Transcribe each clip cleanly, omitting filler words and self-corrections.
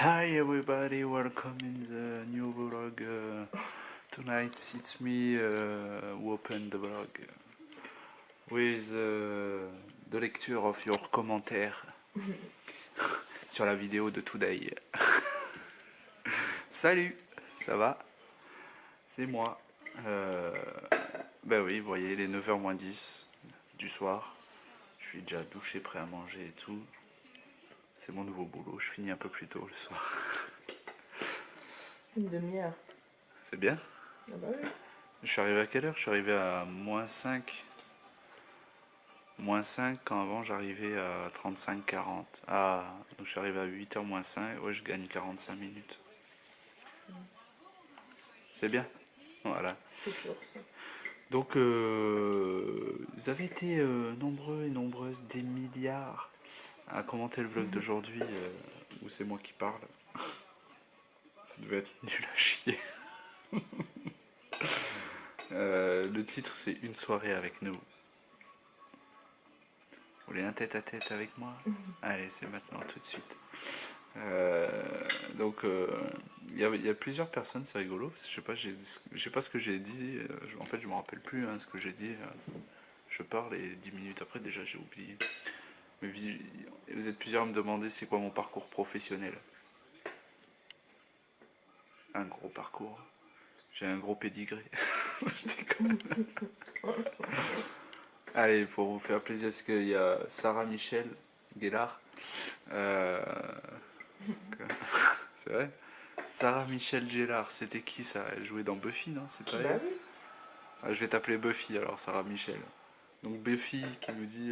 Hi everybody, welcome in the new vlog. Tonight it's me who open the vlog with the lecture of your commentaires sur la vidéo de today. Salut, ça va? C'est moi. Ben oui, vous voyez, les 9h moins 10 du soir. Je suis déjà douché, prêt à manger et tout. C'est mon nouveau boulot, je finis un peu plus tôt le soir. Une demi-heure. C'est bien? Ah bah oui. Je suis arrivé à quelle heure? Je suis arrivé à moins 5. Moins 5 quand avant j'arrivais à 35-40. Ah, donc je suis arrivé à 8h moins 5. Ouais, je gagne 45 minutes. C'est bien. Voilà. C'est toujours ça. Donc, vous avez été nombreux et nombreuses, des milliards, à commenter le vlog d'aujourd'hui où c'est moi qui parle. Ça devait être nul à chier. Le titre c'est Une soirée avec nous. Vous voulez un tête à tête avec moi? Allez, c'est maintenant, tout de suite. Donc, il y a plusieurs personnes, c'est rigolo. Parce que je sais pas ce que j'ai dit. En fait, je me rappelle plus ce que j'ai dit. Je parle et 10 minutes après, déjà, j'ai oublié. Mais vous êtes plusieurs à me demander c'est quoi mon parcours professionnel. Un gros parcours. J'ai un gros pédigré. Je déconne. Allez, pour vous faire plaisir, parce qu'il y a Sarah Michel Gellar. C'est vrai? Sarah Michel Gellar, c'était qui ça? Elle jouait dans Buffy, non? C'est pas Bah elle? oui. Ah, je vais t'appeler Buffy alors, Sarah Michel. Donc Buffy qui nous dit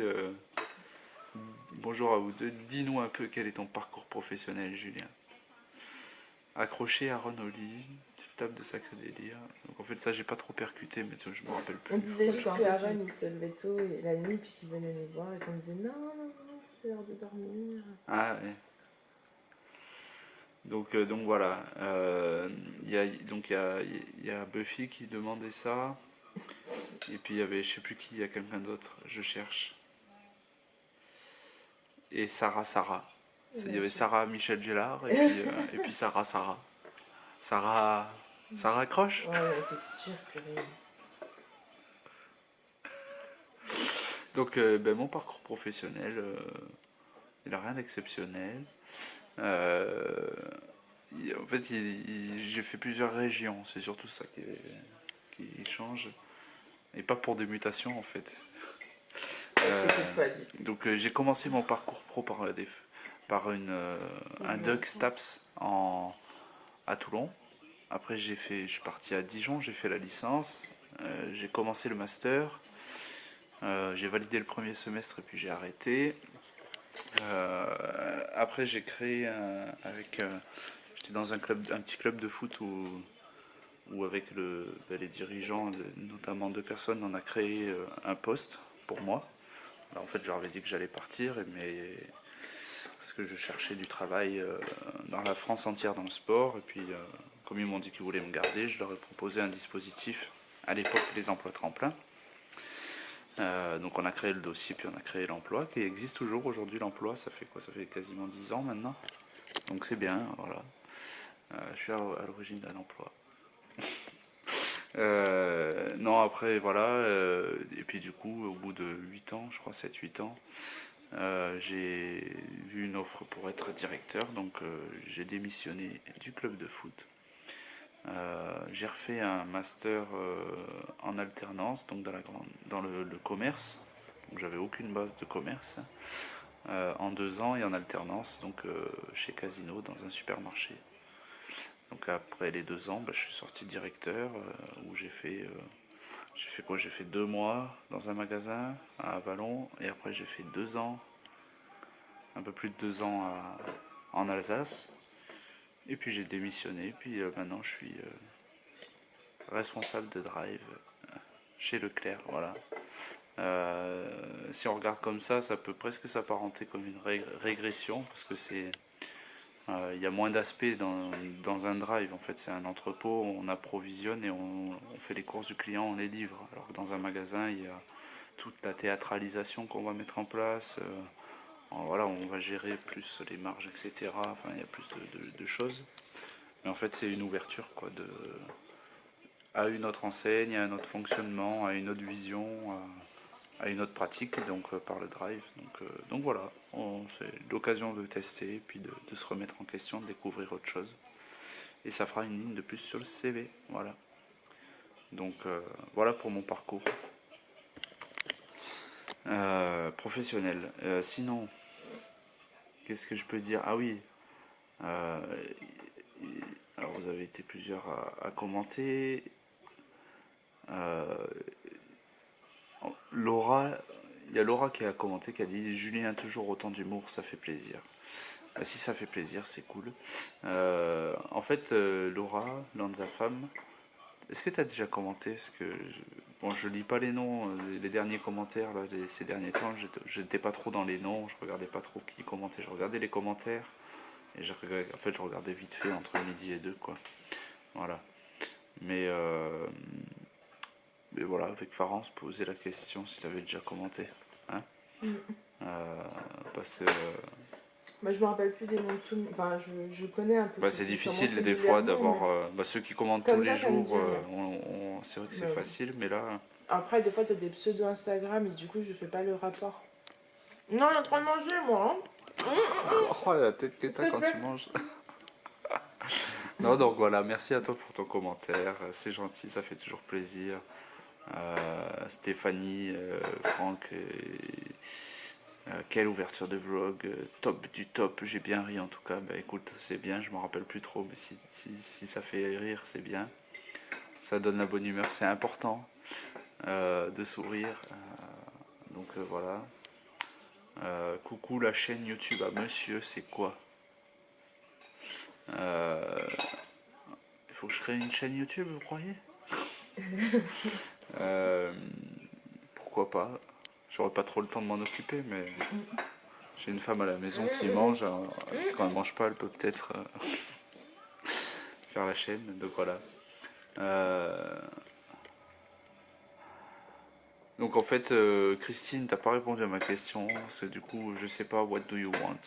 bonjour à vous deux, dis-nous un peu quel est ton parcours professionnel, Julien. Accroché à Ron Oli, tu tapes de sacré délire. Donc en fait ça j'ai pas trop percuté, mais je me rappelle plus. On disait juste Franchement. qu'Aaron il se levait tôt et la nuit puis qu'il venait nous voir et qu'on disait non, non, non, c'est l'heure de dormir. Ah ouais. Donc voilà. Il y a Buffy qui demandait ça. Et puis il y avait, je sais plus qui, il y a quelqu'un d'autre, je cherche. Et Sarah. Il y avait Sarah Michel Gellar et puis Sarah. Sarah Croche. Ouais, on était sûrs, purée. Donc mon parcours professionnel, il n'a rien d'exceptionnel. En fait, j'ai fait plusieurs régions, c'est surtout ça qui change. Et pas pour des mutations en fait. Donc j'ai commencé mon parcours pro par un Doug Staps à Toulon. Après je suis parti à Dijon, j'ai fait la licence. J'ai commencé le master. J'ai validé le premier semestre et puis j'ai arrêté. Après j'ai créé j'étais dans un petit club de foot où avec les dirigeants, notamment 2 personnes, on a créé un poste pour moi. Alors, en fait, je leur avais dit que j'allais partir, mais parce que je cherchais du travail dans la France entière dans le sport. Et puis, comme ils m'ont dit qu'ils voulaient me garder, je leur ai proposé un dispositif, à l'époque les emplois tremplins. Donc on a créé le dossier, puis on a créé l'emploi, qui existe toujours aujourd'hui. L'emploi, ça fait quoi? Ça fait quasiment 10 ans maintenant. Donc c'est bien, voilà. Je suis à l'origine d'un emploi. Non, après, voilà. Et puis du coup, au bout de 8 ans, je crois 7-8 ans, j'ai vu une offre pour être directeur, donc j'ai démissionné du club de foot. J'ai refait un master en alternance, donc dans le commerce. Donc j'avais aucune base de commerce. En 2 ans et en alternance, donc chez Casino, dans un supermarché. Donc après les 2 ans, je suis sorti directeur, où j'ai fait quoi? J'ai fait 2 mois dans un magasin à Avalon, et après j'ai fait 2 ans, un peu plus de 2 ans en Alsace. Et puis j'ai démissionné, puis maintenant je suis responsable de drive chez Leclerc, voilà. Si on regarde comme ça peut presque s'apparenter comme une régression, parce que il y a moins d'aspects dans un drive. En fait, c'est un entrepôt, on approvisionne et on fait les courses du client, on les livre. Alors que dans un magasin, il y a toute la théâtralisation qu'on va mettre en place. voilà, on va gérer plus les marges, etc. Enfin, il y a plus de choses. Mais en fait, c'est une ouverture quoi, à une autre enseigne, à un autre fonctionnement, à une autre vision, à une autre pratique, donc par le drive. Donc voilà, c'est l'occasion de tester, puis de se remettre en question, de découvrir autre chose. Et ça fera une ligne de plus sur le CV. Voilà. Donc voilà pour mon parcours professionnel. Sinon, qu'est-ce que je peux dire? Ah oui. Alors vous avez été plusieurs à commenter. Laura, il y a Laura qui a commenté, qui a dit Julien, toujours autant d'humour, ça fait plaisir. Ah, si ça fait plaisir, c'est cool. En fait, Laura, Lanza Femme, est-ce que tu as déjà commenté? Parce que bon, je lis pas les noms, les derniers commentaires là, ces derniers temps, j'étais pas trop dans les noms, je regardais pas trop qui commentait, je regardais les commentaires et en fait je regardais vite fait entre midi et deux quoi. Voilà. Mais voilà, avec Farah, on se posait la question si tu avais déjà commenté. Hein parce que. Bah, je me rappelle plus des noms de tout le monde. Enfin, je connais un peu. C'est difficile des fois d'avoir. Ceux qui commentent tous les jours, c'est vrai que c'est facile, mais là. Après, des fois, tu as des pseudo Instagram et du coup, je fais pas le rapport. Non, il est en train de manger, moi. Oh, la tête que t'as quand tu manges. Non, donc voilà, merci à toi pour ton commentaire. C'est gentil, ça fait toujours plaisir. Stéphanie, Franck, quelle ouverture de vlog, top du top, j'ai bien ri en tout cas. Bah écoute, c'est bien, je m'en rappelle plus trop, mais si ça fait rire, c'est bien. Ça donne la bonne humeur, c'est important de sourire. Donc voilà. Coucou la chaîne YouTube à monsieur, c'est quoi? Il faut que je crée une chaîne YouTube, vous croyez? Pourquoi pas? J'aurais pas trop le temps de m'en occuper, mais j'ai une femme à la maison qui mange. Quand elle mange pas, elle peut peut-être faire la chaîne. Donc voilà. Donc en fait, Christine, t'as pas répondu à ma question, parce que du coup, je sais pas, what do you want?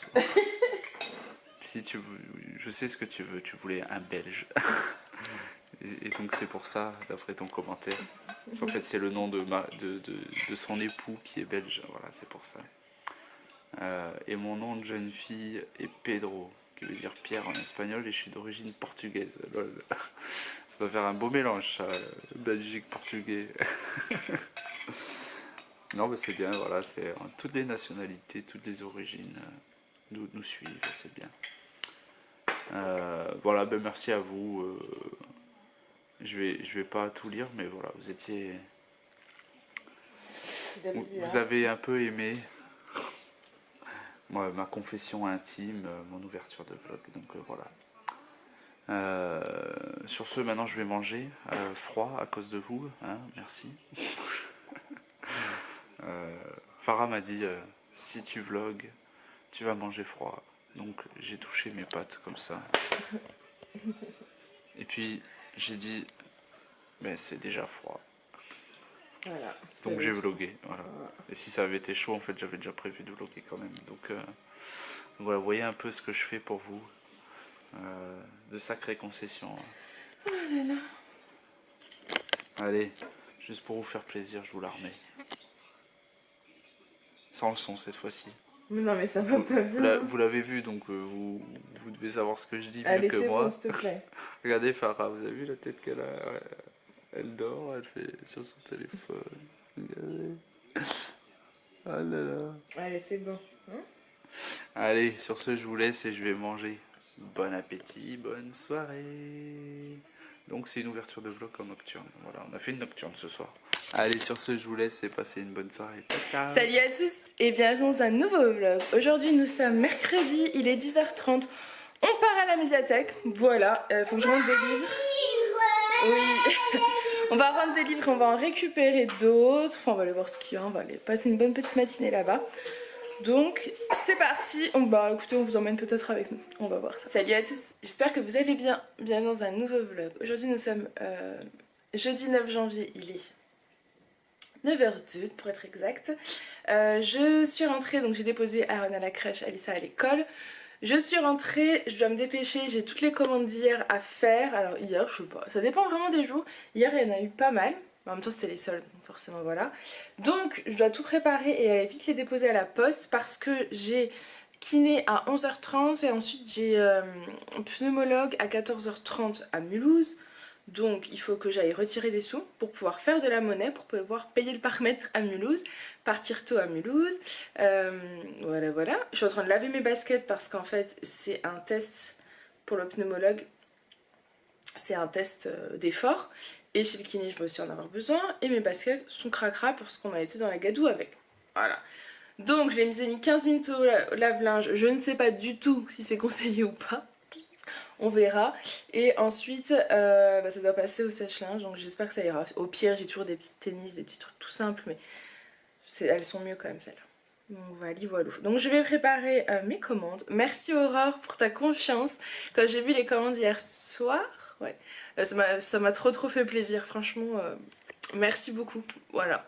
Si tu veux, je sais ce que tu veux, tu voulais un Belge. Et donc c'est pour ça, d'après ton commentaire. En fait, c'est le nom de son époux qui est belge, voilà, c'est pour ça. Et mon nom de jeune fille est Pedro, qui veut dire Pierre en espagnol, et je suis d'origine portugaise. Lol. Ça doit faire un beau mélange, ça, Belgique-portugais. Non, mais c'est bien, voilà, c'est toutes les nationalités, toutes les origines nous suivent, c'est bien. Voilà, ben merci à vous. Je vais pas tout lire, mais voilà, vous étiez. Vous avez un peu aimé ma confession intime, mon ouverture de vlog, donc voilà. Sur ce, maintenant je vais manger froid à cause de vous, hein, merci. Farah m'a dit si tu vlogs, tu vas manger froid. Donc j'ai touché mes pattes comme ça. Et puis j'ai dit mais c'est déjà froid. Voilà. Donc j'ai vlogué. Voilà. Et si ça avait été chaud, en fait, j'avais déjà prévu de vloguer quand même. Donc voilà, vous voyez un peu ce que je fais pour vous. De sacrées concessions. Oh là là. Allez, juste pour vous faire plaisir, je vous la remets. Sans le son cette fois-ci. Non mais ça va pas bien. Vous l'avez vu, donc vous devez savoir ce que je dis mieux Allez, que moi. Bon, s'il te plaît. Regardez Farah, vous avez vu la tête qu'elle a? Elle dort, elle fait sur son téléphone. Regardez. Ah là là. Allez, c'est bon. Allez, sur ce, je vous laisse et je vais manger. Bon appétit, bonne soirée. Donc c'est une ouverture de vlog en nocturne. Voilà, on a fait une nocturne ce soir. Allez, sur ce, je vous laisse et passez une bonne soirée. Ciao. Salut à tous et bienvenue dans un nouveau vlog. Aujourd'hui, nous sommes mercredi, il est 10h30. On part à la médiathèque. Voilà, faut que je rende des livres. Oui, on va rendre des livres, on va en récupérer d'autres. Enfin, on va aller voir ce qu'il y a, on va aller passer une bonne petite matinée là-bas. Donc, c'est parti. Bah écoutez, on vous emmène peut-être avec nous. On va voir ça. Salut à tous, j'espère que vous allez bien. Bienvenue dans un nouveau vlog. Aujourd'hui, nous sommes jeudi 9 janvier, il est 9h02 pour être exact. Je suis rentrée, donc j'ai déposé Aaron à la crèche, Alissa à l'école. Je suis rentrée, je dois me dépêcher, j'ai toutes les commandes d'hier à faire. Alors hier, je sais pas, ça dépend vraiment des jours. Hier, il y en a eu pas mal. En même temps, c'était les soldes, donc forcément voilà. Donc, je dois tout préparer et aller vite les déposer à la poste parce que j'ai kiné à 11h30 et ensuite j'ai un pneumologue à 14h30 à Mulhouse. Donc il faut que j'aille retirer des sous pour pouvoir faire de la monnaie, pour pouvoir payer le parc-mètre à Mulhouse, partir tôt à Mulhouse. Voilà. Je suis en train de laver mes baskets parce qu'en fait c'est un test pour le pneumologue. C'est un test d'effort. Et chez le kiné je vais aussi en avoir besoin. Et mes baskets sont cracra parce qu'on a été dans la gadoue avec. Voilà. Donc je les ai mis 15 minutes au lave-linge. Je ne sais pas du tout si c'est conseillé ou pas. On verra. Et ensuite, ça doit passer au sèche-linge. Donc j'espère que ça ira. Au pire, j'ai toujours des petites tennis, des petits trucs tout simples. Mais elles sont mieux quand même celles-là. Donc voilà. Donc je vais préparer mes commandes. Merci Aurore pour ta confiance. Quand j'ai vu les commandes hier soir, ouais, ça m'a trop fait plaisir. Franchement, merci beaucoup. Voilà.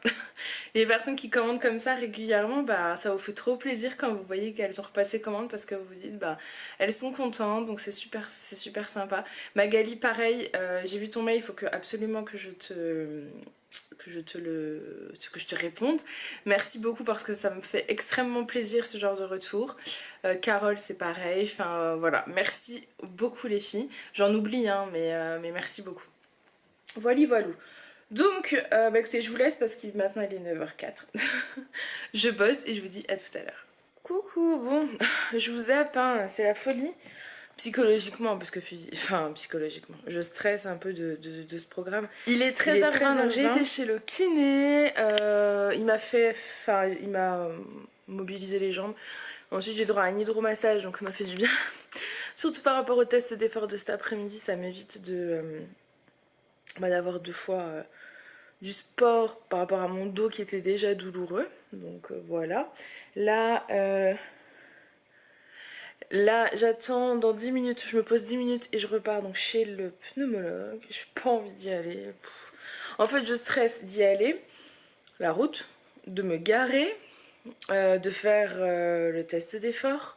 Les personnes qui commandent comme ça régulièrement, bah ça vous fait trop plaisir quand vous voyez qu'elles ont repassé commande parce que vous vous dites bah elles sont contentes, donc c'est super sympa. Magali pareil, j'ai vu ton mail, il faut absolument que je te réponde. Merci beaucoup parce que ça me fait extrêmement plaisir ce genre de retour. Carole c'est pareil, enfin voilà, merci beaucoup les filles. J'en oublie hein, mais merci beaucoup. Voilà. Donc, écoutez, je vous laisse parce que maintenant il est 9h04. Je bosse et je vous dis à tout à l'heure. Coucou, bon, je vous zappe, hein, c'est la folie. Psychologiquement, parce que psychologiquement, je stresse un peu de ce programme. Il est 13h20, donc j'ai été chez le kiné. Il m'a mobilisé les jambes. Ensuite, j'ai droit à un hydromassage, donc ça m'a fait du bien. Surtout par rapport au test d'effort de cet après-midi, ça m'évite d'avoir 2 fois du sport par rapport à mon dos qui était déjà douloureux. Donc voilà. Là, j'attends dans 10 minutes, je me pose 10 minutes et je repars donc chez le pneumologue. J'ai pas envie d'y aller. En fait, je stresse d'y aller, la route, de me garer, de faire le test d'effort,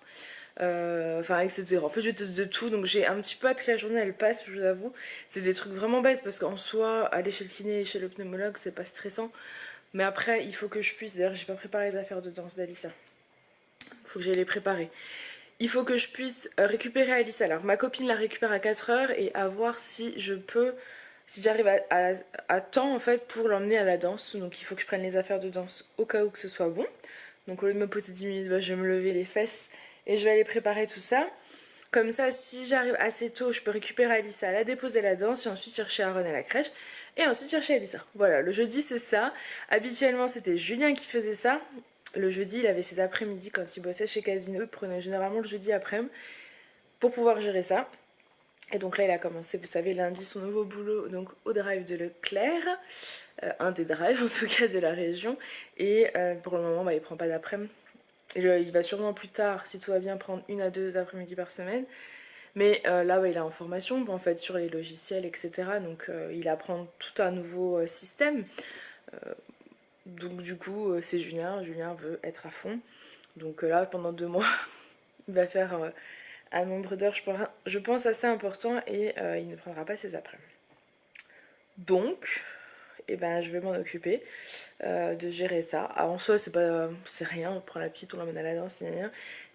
etc. En fait, je teste de tout, donc j'ai un petit peu hâte que la journée elle passe, je vous avoue. C'est des trucs vraiment bêtes parce qu'en soi, aller chez le kiné et chez le pneumologue, c'est pas stressant. Mais après, il faut que je puisse. D'ailleurs, j'ai pas préparé les affaires de danse d'Alissa. Il faut que j'aille les préparer. Il faut que je puisse récupérer Alissa. Alors ma copine la récupère à 4h et à voir si j'arrive à temps en fait pour l'emmener à la danse. Donc il faut que je prenne les affaires de danse au cas où que ce soit bon. Donc au lieu de me poser 10 minutes, je vais me lever les fesses et je vais aller préparer tout ça. Comme ça, si j'arrive assez tôt, je peux récupérer Alissa, la déposer à la danse et ensuite chercher Aaron à la crèche et ensuite chercher Alissa. Voilà, le jeudi c'est ça. Habituellement c'était Julien qui faisait ça. Le jeudi, il avait ses après-midi quand il bossait chez Casino. Il prenait généralement le jeudi après-midi pour pouvoir gérer ça. Et donc là, il a commencé, vous savez, lundi, son nouveau boulot donc au drive de Leclerc. Un des drives, en tout cas, de la région. Et pour le moment, il prend pas d'après-midi. Il va sûrement plus tard, si tout va bien, prendre 1 à 2 après-midi par semaine. Mais là, il est en formation, en fait, sur les logiciels, etc. Donc, il apprend tout un nouveau système. Donc du coup c'est Julien veut être à fond. Donc là pendant 2 mois il va faire un nombre d'heures je pense assez important et il ne prendra pas ses après-midi. Donc je vais m'en occuper de gérer ça. Alors, en soi c'est rien, on prend la petite, on l'emmène à la danse,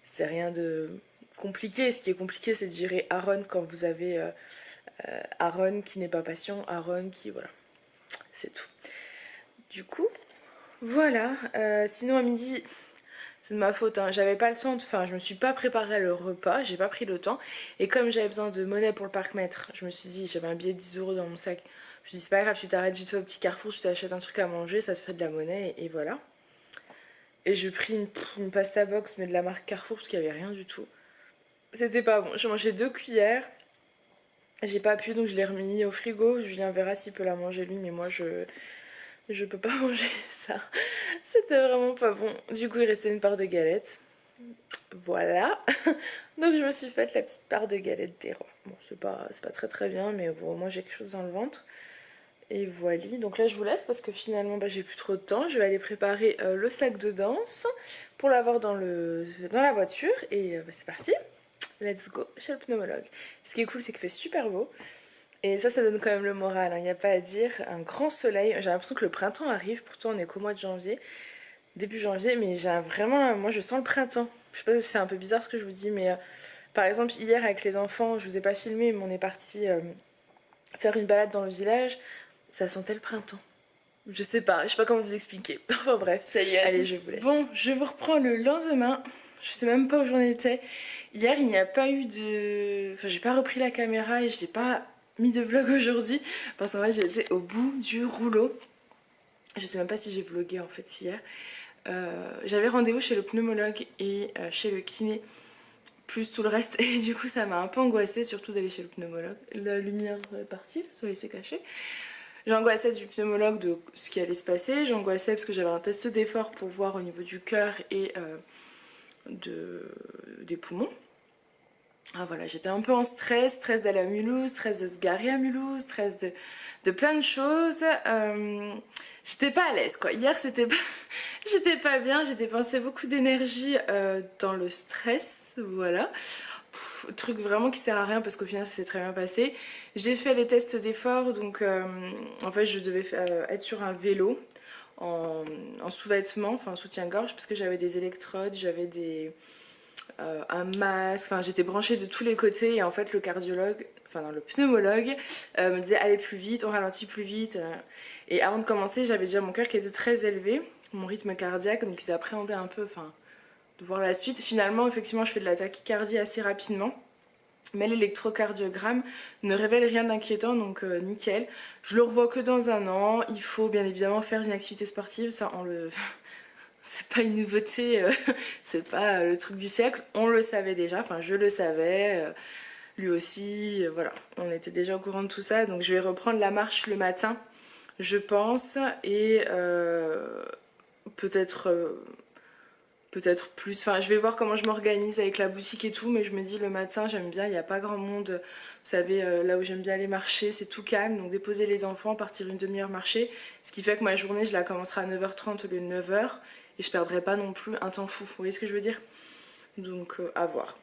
c'est rien de compliqué. Ce qui est compliqué c'est de gérer Aaron quand vous avez Aaron qui n'est pas patient, Aaron qui voilà, c'est tout. Du coup voilà, sinon à midi, c'est de ma faute, hein. J'avais pas le temps, je me suis pas préparé le repas, j'ai pas pris le temps. Et comme j'avais besoin de monnaie pour le parc-mètre, je me suis dit, j'avais un billet de 10 € dans mon sac. Je me suis dit, c'est pas grave, tu t'arrêtes du tout au petit Carrefour, tu t'achètes un truc à manger, ça te fait de la monnaie, et voilà. Et j'ai pris une pasta box, mais de la marque Carrefour, parce qu'il y avait rien du tout. C'était pas bon, j'ai mangé 2 cuillères, j'ai pas pu, donc je l'ai remis au frigo. Julien verra s'il peut la manger lui, mais moi je peux pas manger ça. C'était vraiment pas bon. Du coup, il restait une part de galette. Voilà. Donc, je me suis faite la petite part de galette des rois. Bon, c'est pas très bien, mais bon, au moins j'ai quelque chose dans le ventre. Et voilà, donc là je vous laisse parce que finalement j'ai plus trop de temps. Je vais aller préparer le sac de danse pour l'avoir dans la voiture. Et c'est parti, let's go chez le pneumologue. Ce qui est cool, c'est qu'il fait super beau. Et ça donne quand même le moral, il n'y a pas à dire. Un grand soleil, j'ai l'impression que le printemps arrive. Pourtant on est qu'au mois de janvier, début janvier, mais moi je sens le printemps. Je sais pas si c'est un peu bizarre ce que je vous dis, mais par exemple hier avec les enfants, je vous ai pas filmé, mais on est parti faire une balade dans le village. Ça sentait le printemps. Je sais pas comment vous expliquer. Enfin bref. Salut à tous. Je vous laisse. Bon, je vous reprends le lendemain. Je sais même pas où j'en étais. Hier, il n'y a pas eu de... Enfin, j'ai pas repris la caméra et j'ai pas mis de vlog aujourd'hui. Parce qu'en fait, j'étais au bout du rouleau. Je sais même pas si j'ai vlogué en fait hier. J'avais rendez-vous chez le pneumologue et chez le kiné. Plus tout le reste. Et du coup, ça m'a un peu angoissée, surtout d'aller chez le pneumologue. La lumière est partie, le soleil s'est caché. J'angoissais du pneumologue de ce qui allait se passer, j'angoissais parce que j'avais un test d'effort pour voir au niveau du cœur et des poumons. Ah voilà, j'étais un peu en stress d'aller à Mulhouse, stress de se garer à Mulhouse, stress de plein de choses. J'étais pas à l'aise quoi. Hier j'étais pas bien, j'ai dépensé beaucoup d'énergie dans le stress, voilà. Truc vraiment qui sert à rien parce qu'au final ça s'est très bien passé. J'ai fait les tests d'effort, donc en fait je devais être sur un vélo en sous-vêtements, enfin en soutien-gorge, parce que j'avais des électrodes, j'avais un masque, enfin j'étais branchée de tous les côtés et en fait le cardiologue, enfin non, le pneumologue me disait allez plus vite, on ralentit plus vite. Et avant de commencer j'avais déjà mon cœur qui était très élevé, mon rythme cardiaque, donc ils appréhendaient un peu, de voir la suite. Finalement, effectivement, je fais de la tachycardie assez rapidement. Mais l'électrocardiogramme ne révèle rien d'inquiétant, donc nickel. Je le revois que dans un an. Il faut bien évidemment faire une activité sportive. Ça, c'est pas une nouveauté, c'est pas le truc du siècle. On le savait déjà, enfin je le savais. Lui aussi, voilà. On était déjà au courant de tout ça. Donc je vais reprendre la marche le matin, je pense. Et peut-être plus, enfin je vais voir comment je m'organise avec la boutique et tout, mais je me dis le matin j'aime bien, il n'y a pas grand monde, vous savez là où j'aime bien aller marcher c'est tout calme, donc déposer les enfants, partir une demi-heure marcher, ce qui fait que ma journée je la commencerai à 9h30 au lieu de 9h et je perdrai pas non plus un temps fou, vous voyez ce que je veux dire, donc à voir.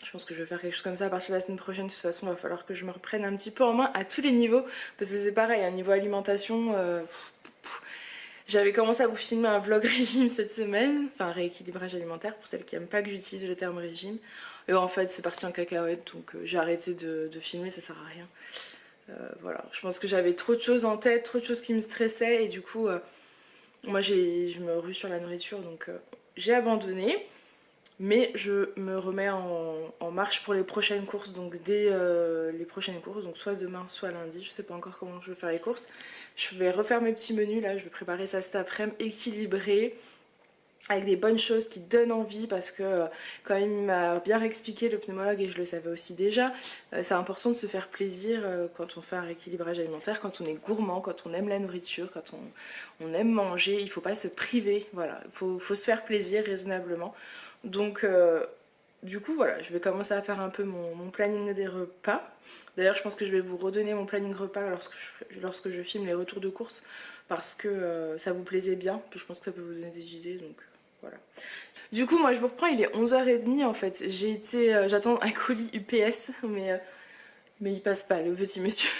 Je pense que je vais faire quelque chose comme ça à partir de la semaine prochaine. De toute façon, il va falloir que je me reprenne un petit peu en main à tous les niveaux. Parce que c'est pareil, à niveau alimentation, j'avais commencé à vous filmer un vlog régime cette semaine, enfin rééquilibrage alimentaire pour celles qui n'aiment pas que j'utilise le terme régime. Et en fait c'est parti en cacahuète, donc j'ai arrêté de filmer, ça sert à rien. Voilà, je pense que j'avais trop de choses en tête, trop de choses qui me stressaient et du coup moi je me rue sur la nourriture, donc j'ai abandonné. Mais je me remets en marche pour les prochaines courses, donc dès les prochaines courses, donc soit demain, soit lundi, je sais pas encore comment je vais faire les courses. Je vais refaire mes petits menus là, je vais préparer ça cet après-midi, équilibré, avec des bonnes choses qui donnent envie parce que quand même il m'a bien expliqué le pneumologue et je le savais aussi déjà, c'est important de se faire plaisir quand on fait un rééquilibrage alimentaire, quand on est gourmand, quand on aime la nourriture, quand on aime manger, il faut pas se priver, voilà, faut se faire plaisir raisonnablement. Donc du coup voilà, je vais commencer à faire un peu mon planning des repas. D'ailleurs je pense que je vais vous redonner mon planning repas lorsque je filme les retours de course parce que ça vous plaisait bien, je pense que ça peut vous donner des idées, donc voilà. Du coup moi je vous reprends, il est 11h30 en fait, j'attends un colis UPS mais il passe pas le petit monsieur.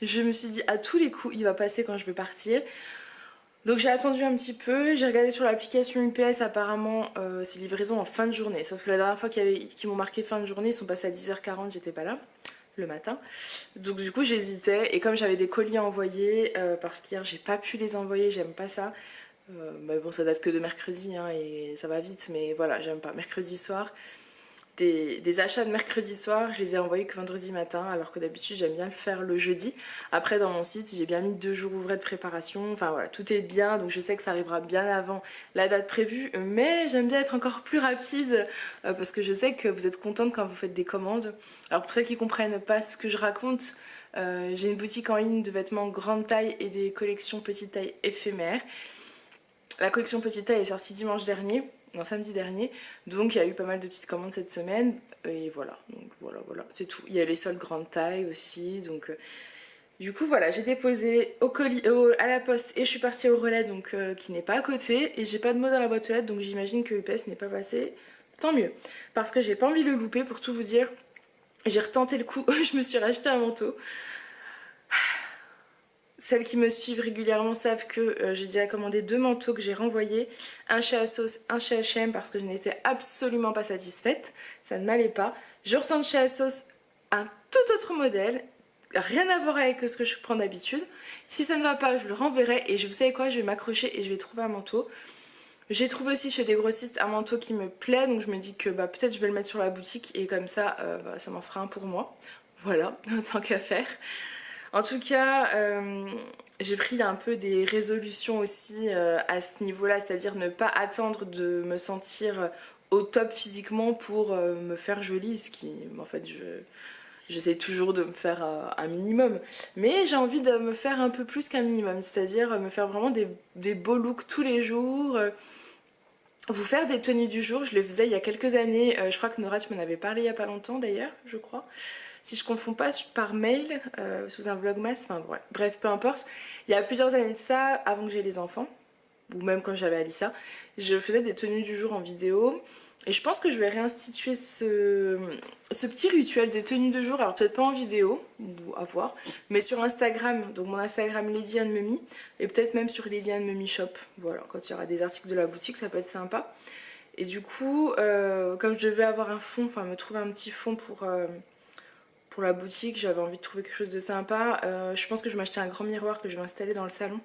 Je me suis dit à tous les coups il va passer quand je vais partir. Donc j'ai attendu un petit peu, j'ai regardé sur l'application UPS, apparemment c'est livraison en fin de journée. Sauf que la dernière fois qu'ils m'ont marqué fin de journée, ils sont passés à 10h40, j'étais pas là, le matin. Donc du coup j'hésitais, et comme j'avais des colis à envoyer, parce qu'hier j'ai pas pu les envoyer, j'aime pas ça. Mais bon ça date que de mercredi hein, et ça va vite, mais voilà j'aime pas. Mercredi soir, des achats de mercredi soir, je les ai envoyés que vendredi matin, alors que d'habitude j'aime bien le faire le jeudi. Après dans mon site j'ai bien mis 2 jours ouvrés de préparation, enfin voilà tout est bien, donc je sais que ça arrivera bien avant la date prévue, mais j'aime bien être encore plus rapide parce que je sais que vous êtes contente quand vous faites des commandes. Alors pour ceux qui comprennent pas ce que je raconte, j'ai une boutique en ligne de vêtements grande taille et des collections petite taille éphémères. La collection petite taille est sortie dimanche dernier, non samedi dernier, donc il y a eu pas mal de petites commandes cette semaine et voilà, donc voilà c'est tout. Il y a les soldes grande taille aussi, donc Du coup voilà, j'ai déposé à la poste et je suis partie au relais donc qui n'est pas à côté et j'ai pas de mot dans la boîte aux lettres donc j'imagine que UPS n'est pas passé. Tant mieux, parce que j'ai pas envie de le louper pour tout vous dire. J'ai retenté le coup, je me suis racheté un manteau. Celles qui me suivent régulièrement savent que j'ai déjà commandé 2 manteaux que j'ai renvoyés. Un chez ASOS, un chez H&M parce que je n'étais absolument pas satisfaite. Ça ne m'allait pas. Je retourne chez ASOS un tout autre modèle. Rien à voir avec ce que je prends d'habitude. Si ça ne va pas, je le renverrai et vous savez quoi, je vais m'accrocher et je vais trouver un manteau. J'ai trouvé aussi chez des grossistes un manteau qui me plaît, donc je me dis que peut-être je vais le mettre sur la boutique et comme ça, ça m'en fera un pour moi. Voilà, tant qu'à faire. En tout cas, j'ai pris un peu des résolutions aussi à ce niveau-là, c'est-à-dire ne pas attendre de me sentir au top physiquement pour me faire jolie, ce qui, en fait, j'essaie toujours de me faire un minimum. Mais j'ai envie de me faire un peu plus qu'un minimum, c'est-à-dire me faire vraiment des beaux looks tous les jours. Vous faire des tenues du jour, je le faisais il y a quelques années, je crois que Nora tu m'en avais parlé il y a pas longtemps d'ailleurs, je crois. Si je confonds pas, par mail, sous un vlogmas, enfin bref, peu importe. Il y a plusieurs années de ça, avant que j'aie les enfants, ou même quand j'avais Alissa, je faisais des tenues du jour en vidéo. Et je pense que je vais réinstituer ce petit rituel des tenues de jour, alors peut-être pas en vidéo, ou à voir, mais sur Instagram, donc mon Instagram Lady Anne Memi, et peut-être même sur Lady Anne Memi Shop, voilà, quand il y aura des articles de la boutique, ça peut être sympa. Et du coup, comme je devais avoir un fond, enfin me trouver un petit fond pour la boutique, j'avais envie de trouver quelque chose de sympa. Je pense que je vais m'acheter un grand miroir que je vais installer dans le salon.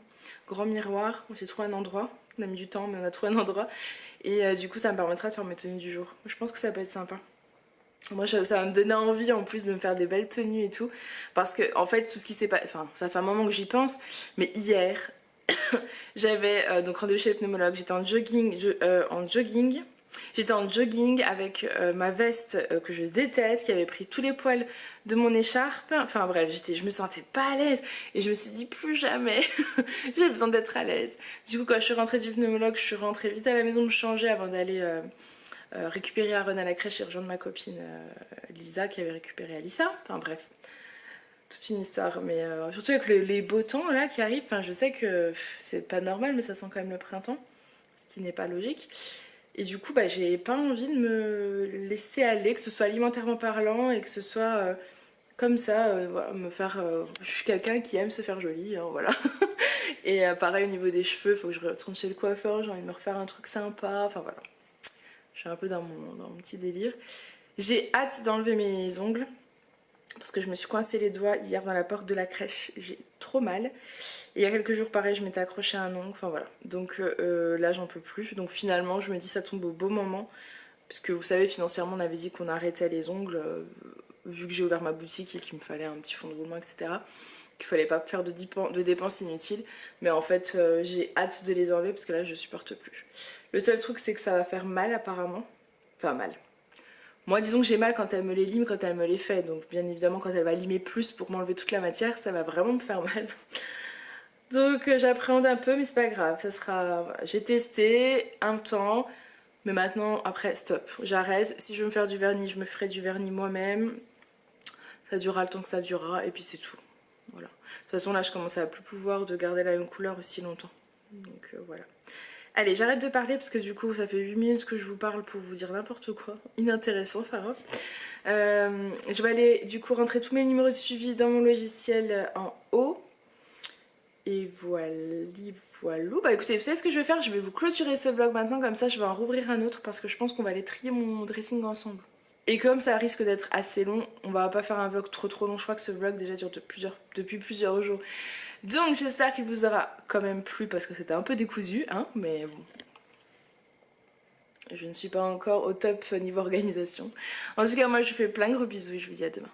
Grand miroir, j'ai trouvé un endroit, on a mis du temps mais on a trouvé un endroit. Et du coup ça me permettra de faire mes tenues du jour. Je pense que ça peut être sympa. Moi ça va me donner envie en plus de me faire des belles tenues et tout. Parce que en fait tout ce qui s'est passé, enfin ça fait un moment que j'y pense. Mais hier j'avais donc rendez-vous chez le pneumologue, j'étais en jogging. J'étais en jogging avec ma veste que je déteste, qui avait pris tous les poils de mon écharpe. Enfin bref, je me sentais pas à l'aise. Et je me suis dit plus jamais, j'ai besoin d'être à l'aise. Du coup quand je suis rentrée du pneumologue, je suis rentrée vite à la maison me changer avant d'aller récupérer Aaron à la crèche et rejoindre ma copine Lisa qui avait récupéré Alissa. Enfin bref, toute une histoire. Mais surtout avec les beaux temps là qui arrivent, enfin, je sais que c'est pas normal mais ça sent quand même le printemps. Ce qui n'est pas logique. Et du coup, j'ai pas envie de me laisser aller, que ce soit alimentairement parlant et que ce soit comme ça, voilà, me faire... je suis quelqu'un qui aime se faire jolie, hein, voilà. Et pareil au niveau des cheveux, faut que je retourne chez le coiffeur, j'ai envie de me refaire un truc sympa, enfin voilà. Je suis un peu dans mon petit délire. J'ai hâte d'enlever mes ongles, parce que je me suis coincé les doigts hier dans la porte de la crèche, j'ai trop mal. Et il y a quelques jours pareil je m'étais accroché à un ongle, enfin voilà. Donc là j'en peux plus. Donc finalement je me dis ça tombe au beau moment. Puisque vous savez financièrement on avait dit qu'on arrêtait les ongles vu que j'ai ouvert ma boutique et qu'il me fallait un petit fond de roulement etc. Qu'il fallait pas faire de dépenses inutiles. Mais en fait j'ai hâte de les enlever parce que là je supporte plus. Le seul truc c'est que ça va faire mal apparemment. Enfin mal. Moi disons que j'ai mal quand elle me les lime, quand elle me les fait. Donc bien évidemment quand elle va limer plus pour m'enlever toute la matière ça va vraiment me faire mal. Donc j'appréhende un peu mais c'est pas grave, ça sera... Voilà. J'ai testé un temps, mais maintenant après stop, j'arrête. Si je veux me faire du vernis, je me ferai du vernis moi-même. Ça durera le temps que ça durera et puis c'est tout. Voilà. De toute façon là je commence à plus pouvoir de garder la même couleur aussi longtemps. Donc voilà. Allez j'arrête de parler parce que du coup ça fait 8 minutes que je vous parle pour vous dire n'importe quoi. Inintéressant Farah. Je vais aller du coup rentrer tous mes numéros de suivi dans mon logiciel en haut. Et voilà. Bah écoutez, vous savez ce que je vais faire? Je vais vous clôturer ce vlog maintenant, comme ça je vais en rouvrir un autre parce que je pense qu'on va aller trier mon dressing ensemble. Et comme ça risque d'être assez long, on va pas faire un vlog trop long. Je crois que ce vlog déjà dure depuis plusieurs jours. Donc j'espère qu'il vous aura quand même plu parce que c'était un peu décousu, hein, mais bon. Je ne suis pas encore au top niveau organisation. En tout cas, moi je vous fais plein de gros bisous et je vous dis à demain.